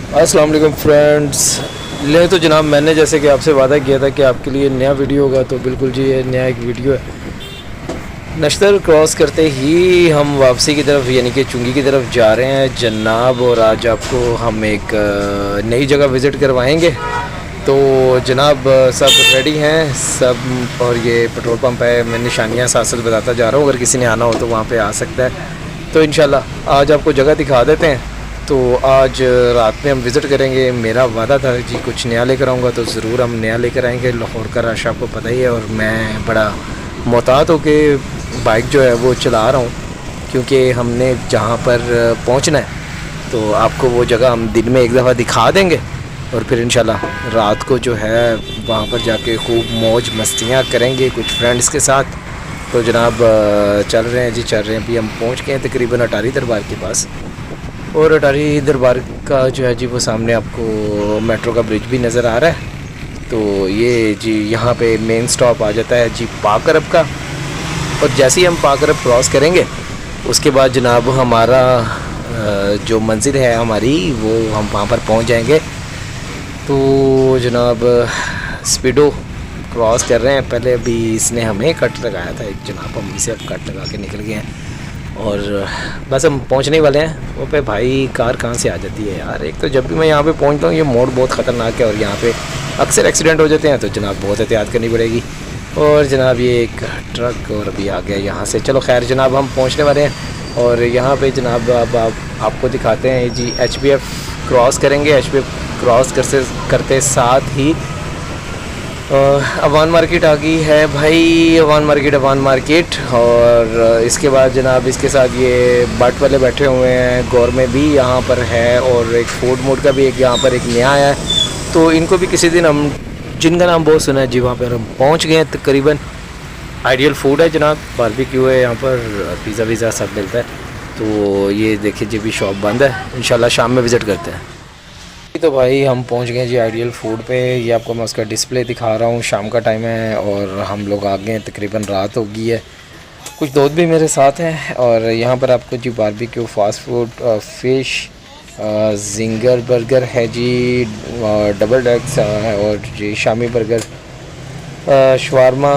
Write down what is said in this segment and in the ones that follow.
अस्सलाम वालेकुम फ्रेंड्स। ले तो जनाब मैंने जैसे कि आपसे वादा किया था कि आपके लिए नया वीडियो होगा, तो बिल्कुल जी ये नया एक वीडियो है। नश्तर क्रॉस करते ही हम वापसी की तरफ यानी कि चुंगी की तरफ जा रहे हैं जनाब, और आज आपको हम एक नई जगह विज़िट करवाएंगे। तो जनाब सब रेडी हैं सब, और ये पेट्रोल पंप है। मैं निशानियाँ साथ साथ बताता जा रहा हूँ, अगर किसी ने आना हो तो वहाँ पे आ सकता है। तो इंशाल्लाह आज आपको जगह दिखा देते हैं। तो आज रात में हम विज़िट करेंगे। मेरा वादा था जी कुछ नया लेकर आऊँगा, तो ज़रूर हम नया लेकर आएंगे। लाहौर का रश आपको पता ही है, और मैं बड़ा मोहतात होके बाइक जो है वो चला रहा हूँ, क्योंकि हमने जहाँ पर पहुँचना है तो आपको वो जगह हम दिन में एक दफ़ा दिखा देंगे, और फिर इंशाल्लाह रात को जो है वहाँ पर जाके खूब मौज मस्तियाँ करेंगे कुछ फ्रेंड्स के साथ। तो जनाब चल रहे हैं जी, चल रहे हैं। अभी हम पहुँच गए हैं तकरीबन अटारी दरबार के पास, और अटारी दरबार का जो है जी वो सामने आपको मेट्रो का ब्रिज भी नज़र आ रहा है। तो ये जी यहाँ पे मेन स्टॉप आ जाता है जी पाक अरब का, और जैसे ही हम पाक अरब क्रॉस करेंगे उसके बाद जनाब हमारा जो मंजिल है हमारी वो हम वहाँ पर पहुँच जाएंगे। तो जनाब स्पीडो क्रॉस कर रहे हैं। पहले अभी इसने हमें कट लगाया था एक जनाब, हम इसे अब कट लगा के निकल गए हैं, और बस हम पहुंचने वाले हैं। वो पे भाई कार कहाँ से आ जाती है यार। एक तो जब भी मैं यहाँ पे पहुंचता हूँ ये मोड़ बहुत ख़तरनाक है, और यहाँ पे अक्सर एक्सीडेंट हो जाते हैं, तो जनाब बहुत एहतियात करनी पड़ेगी। और जनाब ये एक ट्रक और अभी आ गया यहाँ से। चलो खैर जनाब हम पहुँचने वाले हैं, और यहाँ पे जनाब अब आपको दिखाते हैं जी HBF क्रॉस करेंगे। HBF क्रॉस करते साथ ही अवान मार्केट आ गई है भाई, अवान मार्केट। और इसके बाद जनाब इसके साथ ये बाट वाले बैठे हुए हैं, गौर भी यहाँ पर है, और एक फूड मोड का भी एक यहाँ पर एक नया है। तो इनको भी किसी दिन हम, जिनका नाम बहुत सुना है जी, वहाँ पर हम पहुँच गए हैं तकरीबन। आइडियल फूड है जनाब, बारबेक्यू है यहाँ पर, पिज़्ज़ा वीज़ा सब मिलता है। तो ये देखिए जी भी शॉप बंद है, इंशाल्लाह शाम में विज़िट करते हैं। तो भाई हम पहुंच गए जी आइडियल फूड पे। ये आपको मैं उसका डिस्प्ले दिखा रहा हूँ। शाम का टाइम है और हम लोग आ गए हैं, तकरीबन रात हो गई है। कुछ दोस्त भी मेरे साथ हैं, और यहाँ पर आपको जी barbecue, fast food, fish, zinger burger है जी, डबल डेक्स है, और जी शामी बर्गर, शवारमा,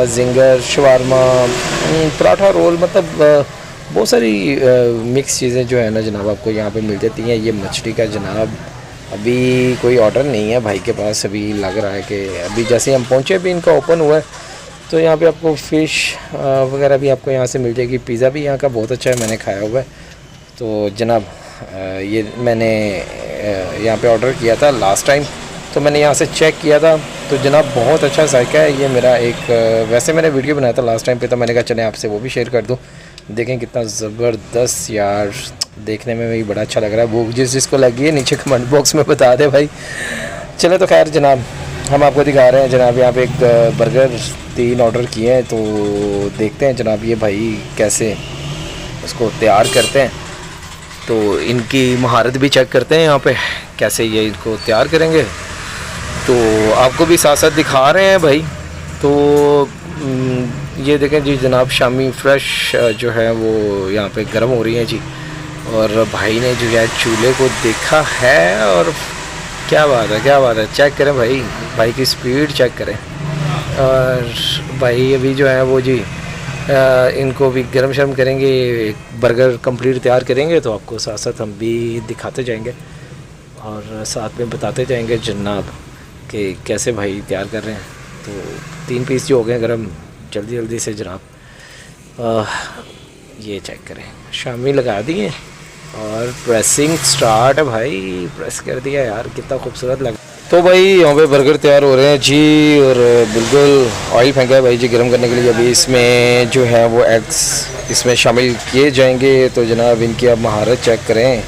जिंगर शवारमा, पराठा रोल, मतलब बहुत सारी मिक्स चीज़ें जो है ना जनाब आपको यहाँ पे मिल जाती हैं। ये मछली का जनाब अभी कोई ऑर्डर नहीं है भाई के पास, अभी लग रहा है कि अभी जैसे हम पहुँचे अभी इनका ओपन हुआ है। तो यहाँ पे आपको फ़िश वगैरह भी आपको यहाँ से मिल जाएगी। पिज़्ज़ा भी यहाँ का बहुत अच्छा है, मैंने खाया हुआ है। तो जनाब ये मैंने यहाँ पे ऑर्डर किया था लास्ट टाइम, तो मैंने यहाँ से चेक किया था, तो जनाब बहुत अच्छा जायका है। ये मेरा एक वैसे मैंने वीडियो बनाया था लास्ट टाइम पे, तो मैंने कहा चलें आपसे वो भी शेयर कर दूँ। देखें कितना ज़बरदस्त यार, देखने में भी बड़ा अच्छा लग रहा है। भूख जिसको लगी है नीचे कमेंट बॉक्स में बता दे भाई। चले तो खैर जनाब हम आपको दिखा रहे हैं जनाब, यहाँ पे एक बर्गर 3 ऑर्डर किए हैं, तो देखते हैं जनाब ये भाई कैसे उसको तैयार करते हैं। तो इनकी महारत भी चेक करते हैं यहाँ पे कैसे ये इनको तैयार करेंगे, तो आपको भी साथ साथ दिखा रहे हैं भाई। तो ये देखें जी जनाब शामी फ्रेश जो है वो यहाँ पे गर्म हो रही है जी, और भाई ने जो है चूल्हे को देखा है, और क्या बात है, चेक करें भाई की स्पीड चेक करें। और भाई अभी जो है वो जी इनको भी गर्म शर्म करेंगे, बर्गर कंप्लीट तैयार करेंगे, तो आपको साथ साथ हम भी दिखाते जाएंगे और साथ में बताते जाएंगे जनाब कि कैसे भाई तैयार कर रहे हैं। तो 3 पीस जो हो गए गर्म, जल्दी से जनाब ये चेक करें, शामी लगा दिए और प्रेसिंग स्टार्ट है भाई, प्रेस कर दिया यार, कितना खूबसूरत लगा। तो भाई यहाँ पे बर्गर तैयार हो रहे हैं जी, और बिल्कुल ऑयल फेंका है भाई जी गर्म करने के लिए। अभी इसमें जो है वो एग्स इसमें शामिल किए जाएंगे, तो जनाब इनकी अब महारत चेक करें,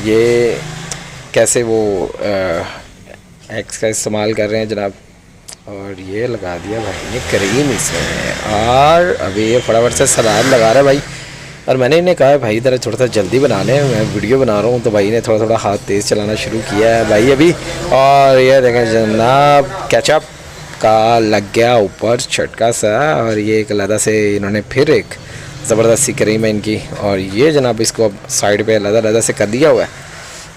ये कैसे वो एग्स का इस्तेमाल कर रहे हैं जनाब। और ये लगा दिया भाई ने करीम इसमें, और अभी ये फटाफट से सलाद लगा रहा है भाई। और मैंने इन्हें कहा है भाई इधर थोड़ा सा जल्दी बना लें, मैं वीडियो बना रहा हूँ, तो भाई ने थोड़ा हाथ तेज़ चलाना शुरू किया है भाई अभी। और ये देखें जनाब केचप का लग गया ऊपर छटका सा, और ये एक अलग से इन्होंने फिर एक ज़बरदस्त सी करीम है इनकी, और ये जनाब इसको अब साइड पे अलग से कर दिया हुआ है।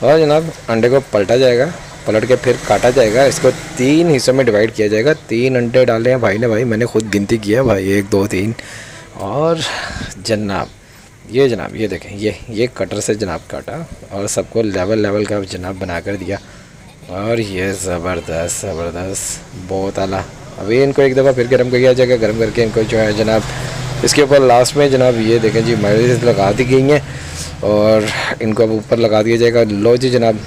और जनाब अंडे को पलटा जाएगा, पलट के फिर काटा जाएगा, इसको 3 हिस्सों में डिवाइड किया जाएगा। 3 अंडे डाले हैं भाई ने, भाई मैंने खुद गिनती किया है भाई, 1 2 3। और जनाब ये देखें, ये कटर से जनाब काटा और सबको लेवल का जनाब बना कर दिया। और ये ज़बरदस्त बहुत आला। अभी इनको एक दफ़ा फिर गर्म किया जाएगा, गर्म करके इनको जो है जनाब इसके ऊपर लास्ट में जनाब ये देखें जी मेयोनीज़ लगा दी गई हैं और इनको अब ऊपर लगा दिया जाएगा। लो जी जनाब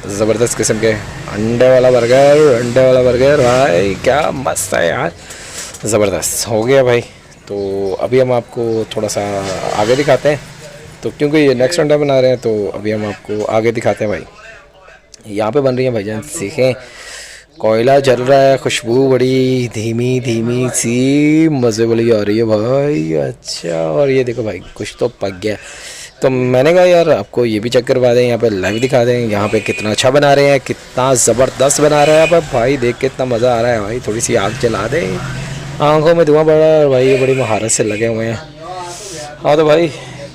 ज़बरदस्त किस्म के अंडे वाला बर्गर भाई, क्या मस्त है यार, ज़बरदस्त हो गया भाई। तो अभी हम आपको थोड़ा सा आगे दिखाते हैं, तो क्योंकि ये नेक्स्ट अंडा बना रहे हैं तो अभी हम आपको आगे दिखाते हैं भाई। यहाँ पे बन रही है भाईजान सीखें, कोयला जल रहा है, खुशबू बड़ी धीमी सी मज़े वाली आ रही है भाई। अच्छा, और ये देखो भाई कुछ तो पक गया, तो मैंने कहा यार आपको ये भी चेक करवा दें, यहाँ पे लाइव दिखा दें यहाँ पे कितना अच्छा बना रहे हैं, कितना ज़बरदस्त बना रहे हैं। अब भाई देख के इतना मज़ा आ रहा है भाई, थोड़ी सी आग जला दें, आंखों में धुआं पड़ रहा है भाई, ये बड़ी महारत से लगे हुए हैं। हाँ तो भाई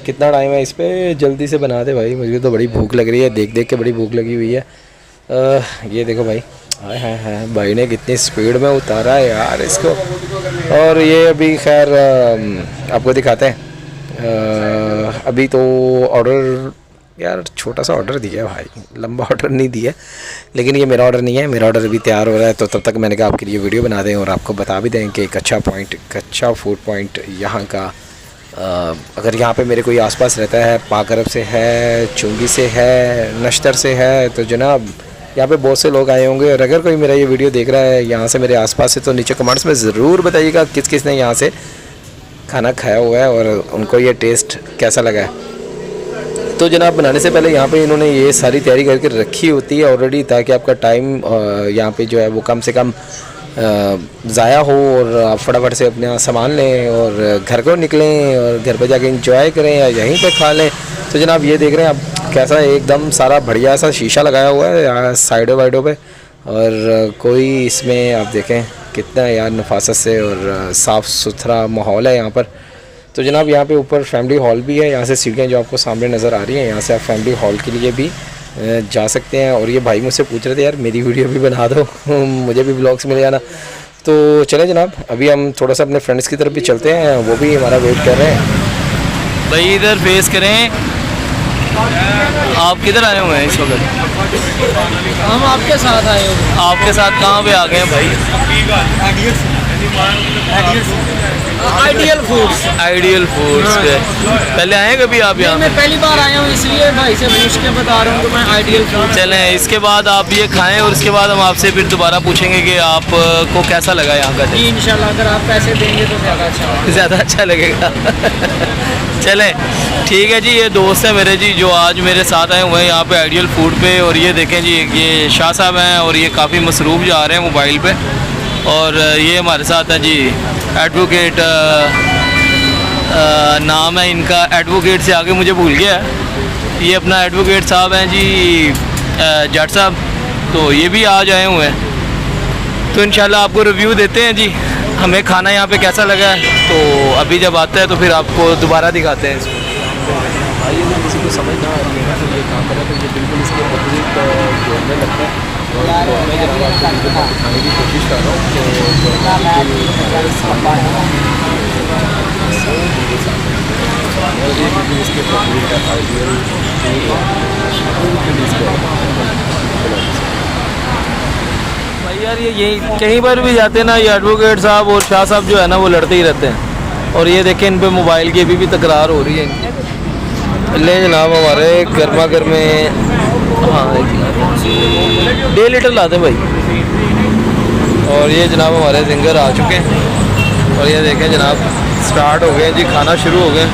कितना टाइम है इस पर, जल्दी से बना दे भाई, मुझे तो बड़ी भूख लग रही है, देख के बड़ी भूख लगी हुई है। ये देखो भाई, हाय भाई ने कितनी स्पीड में उतारा है यार इसको। और ये अभी खैर आपको दिखाते हैं। अभी तो ऑर्डर यार छोटा सा ऑर्डर दिया है भाई, लंबा ऑर्डर नहीं दिया, लेकिन ये मेरा ऑर्डर नहीं है, मेरा ऑर्डर अभी तैयार हो रहा है। तो तब तक मैंने कहा आपके लिए वीडियो बना दें और आपको बता भी दें कि एक अच्छा फूड पॉइंट यहाँ का, अगर यहाँ पे मेरे कोई आसपास रहता है, पाकरब से है, चुंगी से है, नश्तर से है, तो जनाब यहाँ पे बहुत से लोग आए होंगे। और अगर कोई मेरा ये वीडियो देख रहा है यहाँ से मेरे आसपास से, तो नीचे कमेंट्स में ज़रूर बताइएगा किस ने यहाँ से खाना खाया हुआ है और उनको ये टेस्ट कैसा लगा है। तो जनाब बनाने से पहले यहाँ पे इन्होंने ये सारी तैयारी करके रखी होती है ऑलरेडी, ताकि आपका टाइम यहाँ पे जो है वो कम से कम ज़ाया हो और आप फटाफट से अपना सामान लें और घर को निकलें और घर पे जाके एंजॉय करें या यहीं पे खा लें। तो जनाब ये देख रहे हैं आप कैसा एकदम सारा बढ़िया सा शीशा लगाया हुआ है साइडों वाइडों पे, और कोई इसमें आप देखें कितना यार नफासत से और साफ़ सुथरा माहौल है यहाँ पर। तो जनाब यहाँ पे ऊपर फैमिली हॉल भी है, यहाँ से सीढ़ियाँ जो आपको सामने नज़र आ रही हैं, यहाँ से आप फैमिली हॉल के लिए भी जा सकते हैं। और ये भाई मुझसे पूछ रहे थे यार मेरी वीडियो भी बना दो मुझे भी ब्लॉग्स मिल जाना। तो चलें जनाब अभी हम थोड़ा सा अपने फ्रेंड्स की तरफ भी चलते हैं, वो भी हमारा वेट कर रहे हैं। भाई इधर फेस करें, आप किधर आए हुए हैं इस वक्त? हम आपके साथ आए हुए। आपके साथ कहाँ पे आ गए हैं भाई? आइडियल फूड्स पे पहले आए कभी आप यहाँ? मैं पहली बार आया हूँ, इसलिए भाई से पूछ के बता रहा हूँ कि मैं आइडियल फूड। चलें इसके बाद आप ये खाएं और उसके बाद हम आपसे फिर दोबारा पूछेंगे कि आपको कैसा लगा यहाँ का। जी इंशाल्लाह अगर आप पैसे देंगे तो ज़्यादा अच्छा लगेगा चलें ठीक है जी। ये दोस्त है मेरे जी जो आज मेरे साथ आए हुए हैं यहाँ पे आइडियल फूड पे, और ये देखें जी ये शाह साहब हैं और ये काफ़ी मसरूफ़ जा रहे हैं मोबाइल पे, और ये हमारे साथ है जी एडवोकेट, नाम है इनका, एडवोकेट से आगे मुझे भूल गया, ये अपना एडवोकेट साहब हैं जी जट साहब, तो ये भी आज आए हुए हैं। तो इंशाल्लाह आपको रिव्यू देते हैं जी हमें खाना यहाँ पे कैसा लगा है। तो अभी जब आता है तो फिर आपको दोबारा दिखाते हैं इसको। भाई अगर किसी को समझ ना आ रही है ना तो ये काम करें, तो ये बिल्कुल इसके अपोजिट जोड़ने लगता है। और तो मैं जनाब आपको दिखाने की कोशिश कर रहा हूँ कि इसके अपोजिट भाई यार ये कहीं पर भी जाते हैं ना, ये एडवोकेट साहब और शाह साहब जो है ना वो लड़ते ही रहते हैं। और ये देखें इन पे मोबाइल की अभी भी तकरार हो रही है। ले जनाब हमारे गर्मा गर्म में, हाँ 1.5 लीटर लाते भाई। और ये जनाब हमारे जिंगर आ चुके हैं और ये देखें जनाब स्टार्ट हो गए जी, खाना शुरू हो गए।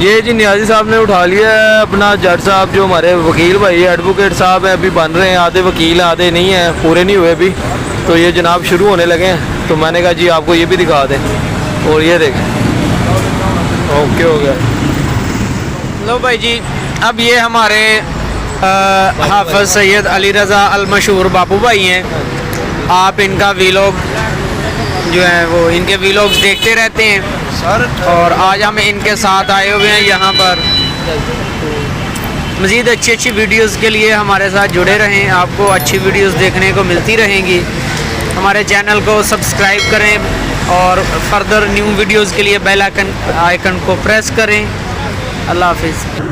ये जी नियाजी साहब ने उठा लिया है अपना जज साहब जो हमारे वकील भाई एडवोकेट साहब हैं, अभी बन रहे हैं, आधे वकील आधे नहीं हैं, पूरे नहीं हुए अभी। तो ये जनाब शुरू होने लगे हैं, तो मैंने कहा जी आपको ये भी दिखा दें। और ये देखें ओके हो गया। लो भाई जी अब ये हमारे हाफिज़ सैयद अली रज़ा अल मशहूर बापू भाई हैं। आप इनका वीलॉग जो है वो इनके वीलॉग्स देखते रहते हैं और आज हम इनके साथ आए हुए हैं यहाँ पर। मज़ीद अच्छी अच्छी वीडियोस के लिए हमारे साथ जुड़े रहें। आपको अच्छी वीडियोस देखने को मिलती रहेंगी। हमारे चैनल को सब्सक्राइब करें और फर्दर न्यू वीडियोस के लिए बेल आइकन को प्रेस करें। अल्लाह हाफिज़।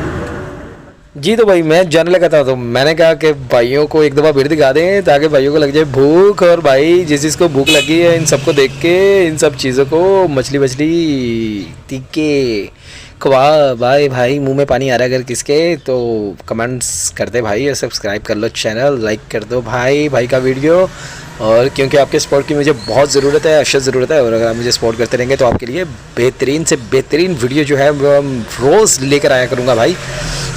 जी तो भाई मैं जाने लगा था, तो मैंने कहा कि भाइयों को एक दफ़ा फिर दिखा दें ताकि भाइयों को लग जाए भूख। और भाई जिस जिसको भूख लगी है इन सबको देख के, इन सब चीज़ों को मछली वछली तीखे खवा भाई मुंह में पानी आ रहा है अगर किसके, तो कमेंट्स कर दे भाई और सब्सक्राइब कर लो चैनल, लाइक कर दो भाई का वीडियो। और क्योंकि आपके सपोर्ट की मुझे बहुत ज़रूरत है, अशद ज़रूरत है, और अगर आप मुझे सपोर्ट करते रहेंगे तो आपके लिए बेहतरीन से बेहतरीन वीडियो जो है वो रोज़ लेकर आया करूँगा भाई।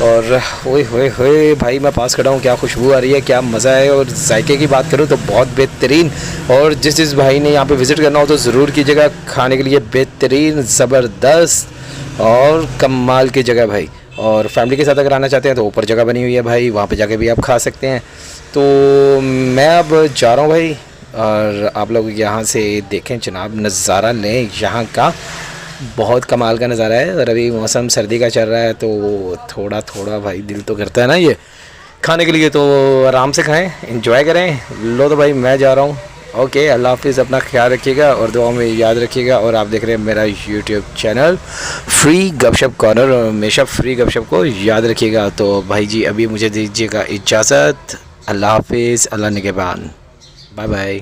और ओए होए भाई मैं पास खड़ा हूँ, क्या खुशबू आ रही है, क्या मज़ा है। और जायके की बात करूँ तो बहुत बेहतरीन। और जिस भाई ने यहाँ पे विज़िट करना हो तो ज़रूर कीजिएगा, खाने के लिए बेहतरीन ज़बरदस्त और कमाल की जगह भाई। और फैमिली के साथ अगर आना चाहते हैं तो ऊपर जगह बनी हुई है भाई, वहाँ पे जाके भी आप खा सकते हैं। तो मैं अब जा रहा हूँ भाई, और आप लोग यहाँ से देखें जनाब, नज़ारा लें यहाँ का, बहुत कमाल का नज़ारा है। और अभी मौसम सर्दी का चल रहा है तो थोड़ा थोड़ा भाई दिल तो करता है ना ये खाने के लिए, तो आराम से खाएं, एंजॉय करें। लो तो भाई मैं जा रहा हूँ, ओके अल्लाह हाफिज़, अपना ख्याल रखिएगा और दुआ में याद रखिएगा। और आप देख रहे हैं मेरा यूट्यूब चैनल फ्री गपशप कॉर्नर, और हमेशा फ्री गपशप को याद रखिएगा। तो भाई जी अभी मुझे दीजिएगा इजाज़त, अल्लाह हाफिज़, अल्लाह निगहबान, बाय बाय।